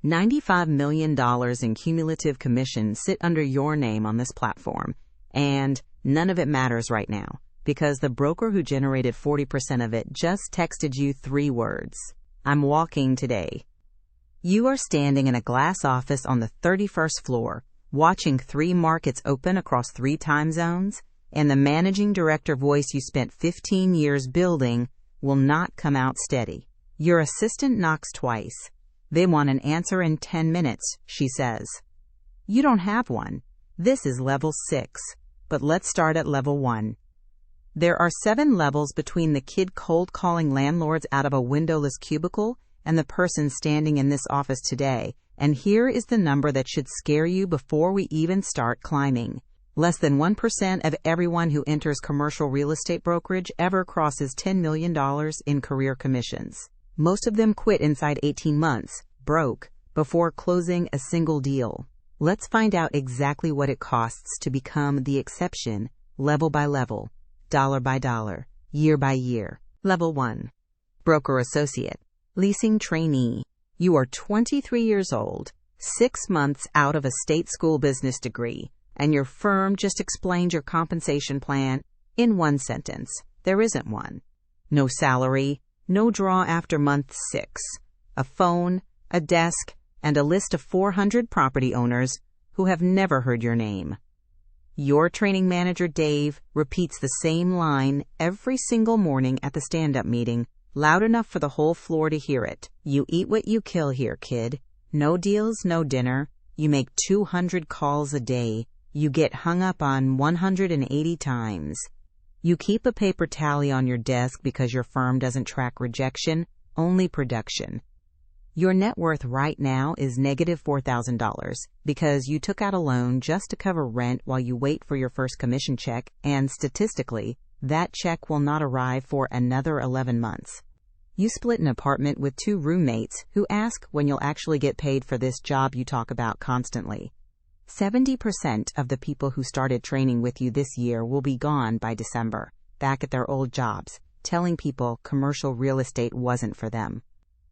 $95 million in cumulative commissions sit under your name on this platform, and none of it matters right now because the broker who generated 40% of it just texted you 3 words. I'm walking today. You are standing in a glass office on the 31st floor, watching 3 markets open across 3 time zones, and the managing director voice you spent 15 years building will not come out steady. Your assistant knocks twice. They want an answer in 10 minutes, she says. You don't have one. This is level 6, but let's start at level 1. There are 7 levels between the kid cold calling landlords out of a windowless cubicle and the person standing in this office today, and here is the number that should scare you before we even start climbing. Less than 1% of everyone who enters commercial real estate brokerage ever crosses $10 million in career commissions. Most of them quit inside 18 months, broke, before closing a single deal. Let's find out exactly what it costs to become the exception, level by level, dollar by dollar, year by year. Level 1. Broker Associate. Leasing Trainee. You are 23 years old, 6 months out of a state school business degree, and your firm just explained your compensation plan in 1 sentence. There isn't one. No salary, no draw after month 6. A phone, a desk, and a list of 400 property owners who have never heard your name. Your training manager, Dave, repeats the same line every single morning at the stand-up meeting, loud enough for the whole floor to hear it. You eat what you kill here, kid. No deals, no dinner. You make 200 calls a day. You get hung up on 180 times. You keep a paper tally on your desk because your firm doesn't track rejection, only production. Your net worth right now is negative $4,000 because you took out a loan just to cover rent while you wait for your first commission check, and statistically, that check will not arrive for another 11 months. You split an apartment with 2 roommates who ask when you'll actually get paid for this job you talk about constantly. 70% of the people who started training with you this year will be gone by December, back at their old jobs, telling people commercial real estate wasn't for them.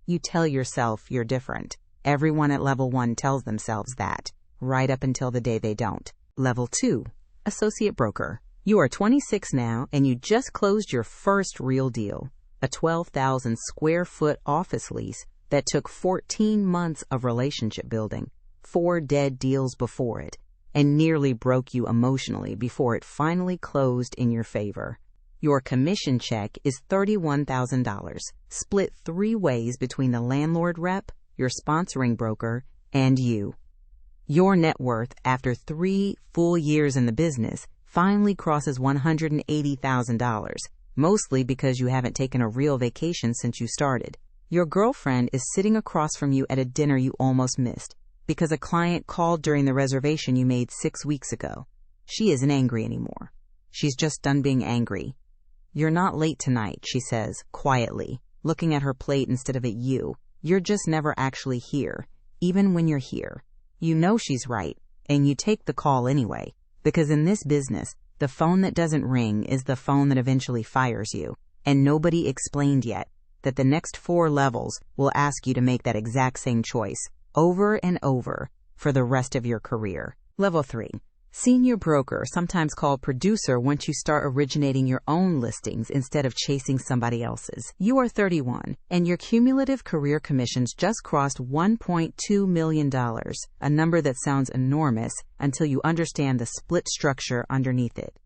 You tell yourself you're different. Everyone at level 1 tells themselves that, right up until the day they don't. Level 2. Associate Broker. You are 26 now, and you just closed your first real deal, a 12,000 square foot office lease that took 14 months of relationship building, 4 dead deals before it, and nearly broke you emotionally before it finally closed in your favor. Your commission check is $31,000, split 3 ways between the landlord rep, your sponsoring broker, and you. Your net worth after 3 full years in the business finally crosses $180,000, mostly because you haven't taken a real vacation since you started. Your girlfriend is sitting across from you at a dinner you almost missed because a client called during the reservation you made 6 weeks ago. She isn't angry anymore. She's just done being angry. You're not late tonight, she says, quietly, looking at her plate instead of at you. You're just never actually here, even when you're here. You know she's right, and you take the call anyway. Because in this business, the phone that doesn't ring is the phone that eventually fires you, and nobody explained yet that the next 4 levels will ask you to make that exact same choice, over and over, for the rest of your career. Level 3. Senior Broker, sometimes called producer once you start originating your own listings instead of chasing somebody else's. You are 31, and your cumulative career commissions just crossed $1.2 million, a number that sounds enormous until you understand the split structure underneath it.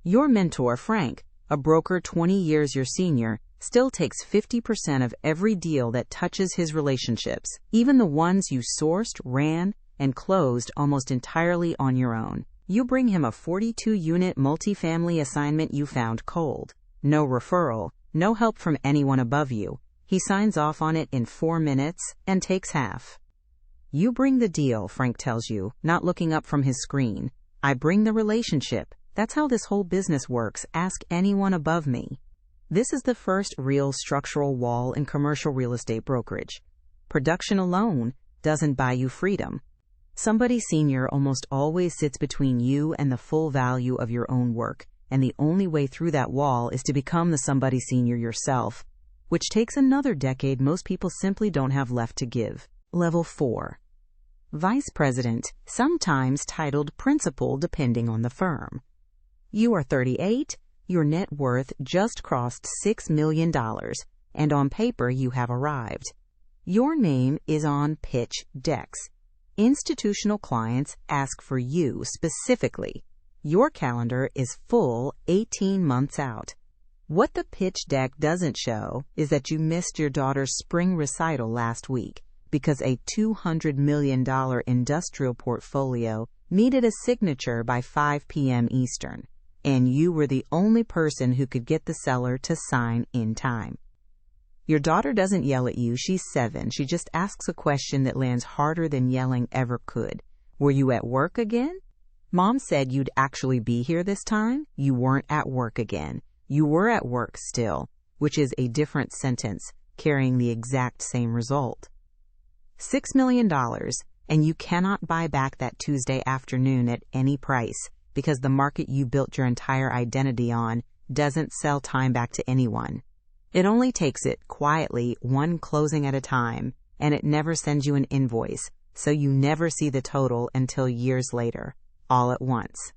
Your mentor, Frank, a broker 20 years your senior, still takes 50% of every deal that touches his relationships, even the ones you sourced, ran, and closed almost entirely on your own. You bring him a 42-unit multifamily assignment you found cold. No referral, no help from anyone above you. He signs off on it in 4 minutes and takes half. You bring the deal, Frank tells you, not looking up from his screen. I bring the relationship. That's how this whole business works. Ask anyone above me. This is the first real structural wall in commercial real estate brokerage. Production alone doesn't buy you freedom. Somebody senior almost always sits between you and the full value of your own work, and the only way through that wall is to become the somebody senior yourself, which takes another decade most people simply don't have left to give. Level 4. Vice President, sometimes titled Principal depending on the firm. You are 38, your net worth just crossed $6 million, and on paper you have arrived. Your name is on pitch decks. Institutional clients ask for you specifically. Your calendar is full 18 months out. What the pitch deck doesn't show is that you missed your daughter's spring recital last week because a $200 million industrial portfolio needed a signature by 5 p.m. Eastern, and you were the only person who could get the seller to sign in time. Your daughter doesn't yell at you. She's 7. She just asks a question that lands harder than yelling ever could. Were you at work again? Mom said you'd actually be here this time. You weren't at work again. You were at work still, which is a different sentence carrying the exact same result. $6 million, and you cannot buy back that Tuesday afternoon at any price because the market you built your entire identity on doesn't sell time back to anyone. It only takes it quietly, one closing at a time, and it never sends you an invoice, so you never see the total until years later, all at once.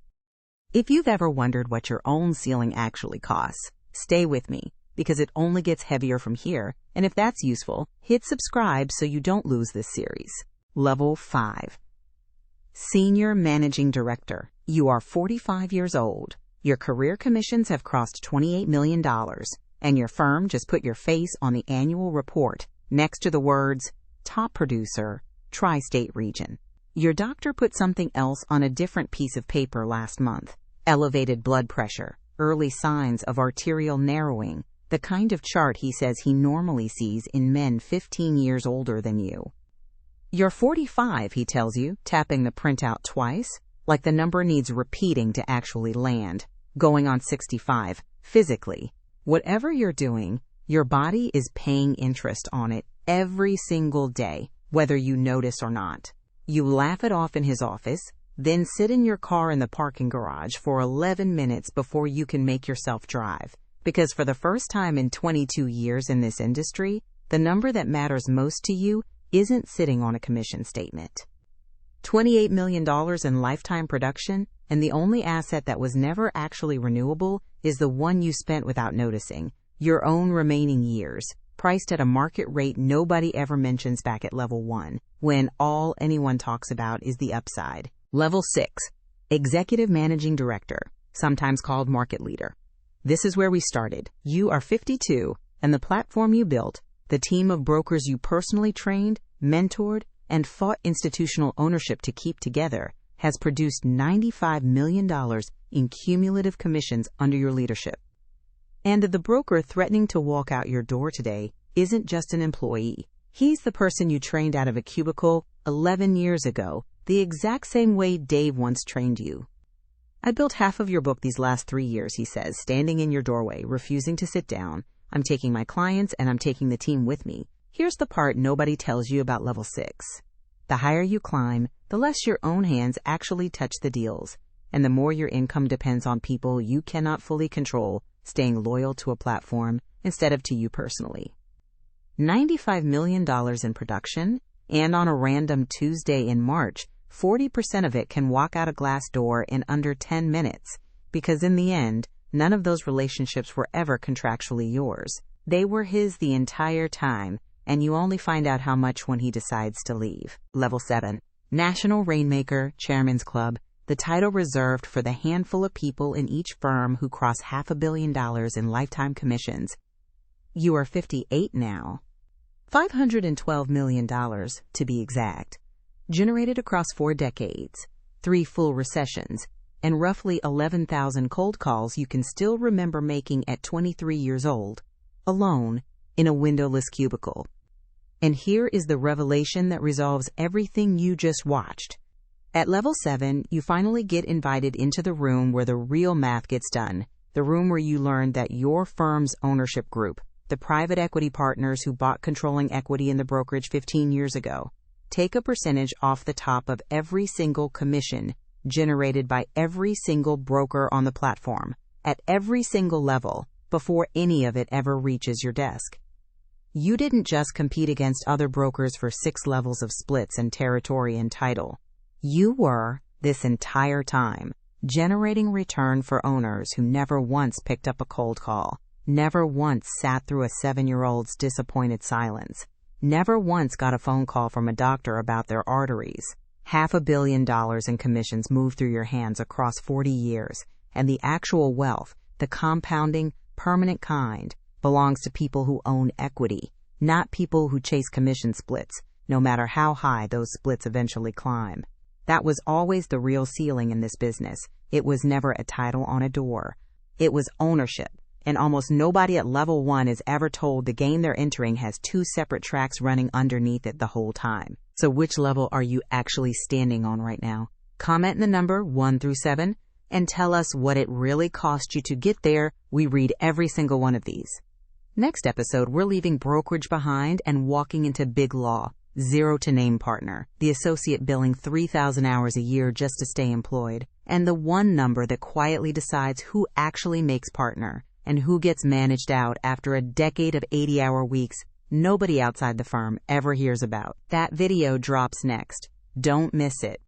If you've ever wondered what your own ceiling actually costs, stay with me, because it only gets heavier from here, and if that's useful, hit subscribe so you don't lose this series. Level 5. Senior Managing Director. You are 45 years old. Your career commissions have crossed $28 million, and your firm just put your face on the annual report next to the words, Top Producer, Tri-State Region. Your doctor put something else on a different piece of paper last month. Elevated blood pressure, early signs of arterial narrowing, the kind of chart he says he normally sees in men 15 years older than you. You're 45, he tells you, tapping the printout twice, like the number needs repeating to actually land. Going on 65, physically. Whatever you're doing, your body is paying interest on it every single day, whether you notice or not. You laugh it off in his office, then sit in your car in the parking garage for 11 minutes before you can make yourself drive. Because for the first time in 22 years in this industry, the number that matters most to you isn't sitting on a commission statement. $28 million in lifetime production, and the only asset that was never actually renewable is the one you spent without noticing, your own remaining years, priced at a market rate nobody ever mentions back at level 1, when all anyone talks about is the upside. Level 6. Executive Managing Director, sometimes called Market Leader. This is where we started. You are 52, and the platform you built, the team of brokers you personally trained, mentored, and fought institutional ownership to keep together, has produced $95 million in cumulative commissions under your leadership. And the broker threatening to walk out your door today isn't just an employee. He's the person you trained out of a cubicle 11 years ago, the exact same way Dave once trained you. I built half of your book these last 3 years, he says, standing in your doorway, refusing to sit down. I'm taking my clients and I'm taking the team with me. Here's the part nobody tells you about level 6. The higher you climb, the less your own hands actually touch the deals, and the more your income depends on people you cannot fully control staying loyal to a platform instead of to you personally. $95 million in production, and on a random Tuesday in March, 40% of it can walk out a glass door in under 10 minutes, because in the end, none of those relationships were ever contractually yours. They were his the entire time, and you only find out how much when he decides to leave. Level 7. National Rainmaker, Chairman's Club, the title reserved for the handful of people in each firm who cross $500 million in lifetime commissions. You are 58 now. $512 million, to be exact. Generated across 4 decades, 3 full recessions, and roughly 11,000 cold calls you can still remember making at 23 years old, alone, in a windowless cubicle. And here is the revelation that resolves everything you just watched. At level 7, you finally get invited into the room where the real math gets done, the room where you learn that your firm's ownership group, the private equity partners who bought controlling equity in the brokerage 15 years ago, take a percentage off the top of every single commission generated by every single broker on the platform, at every single level, before any of it ever reaches your desk. You didn't just compete against other brokers for 6 levels of splits and territory and title. You were, this entire time, generating return for owners who never once picked up a cold call, never once sat through a 7-year-old's disappointed silence, never once got a phone call from a doctor about their arteries. $500 million in commissions moved through your hands across 40 years, and the actual wealth, the compounding, permanent kind, belongs to people who own equity, not people who chase commission splits, no matter how high those splits eventually climb. That was always the real ceiling in this business. It was never a title on a door. It was ownership. And almost nobody at level 1 is ever told the game they're entering has 2 separate tracks running underneath it the whole time. So which level are you actually standing on right now? Comment in the number 1 through 7 and tell us what it really cost you to get there. We read every single one of these. Next episode, we're leaving brokerage behind and walking into big law. 0 to name partner, the associate billing 3,000 hours a year just to stay employed, and the one number that quietly decides who actually makes partner and who gets managed out after a decade of 80-hour weeks nobody outside the firm ever hears about. That video drops next. Don't miss it.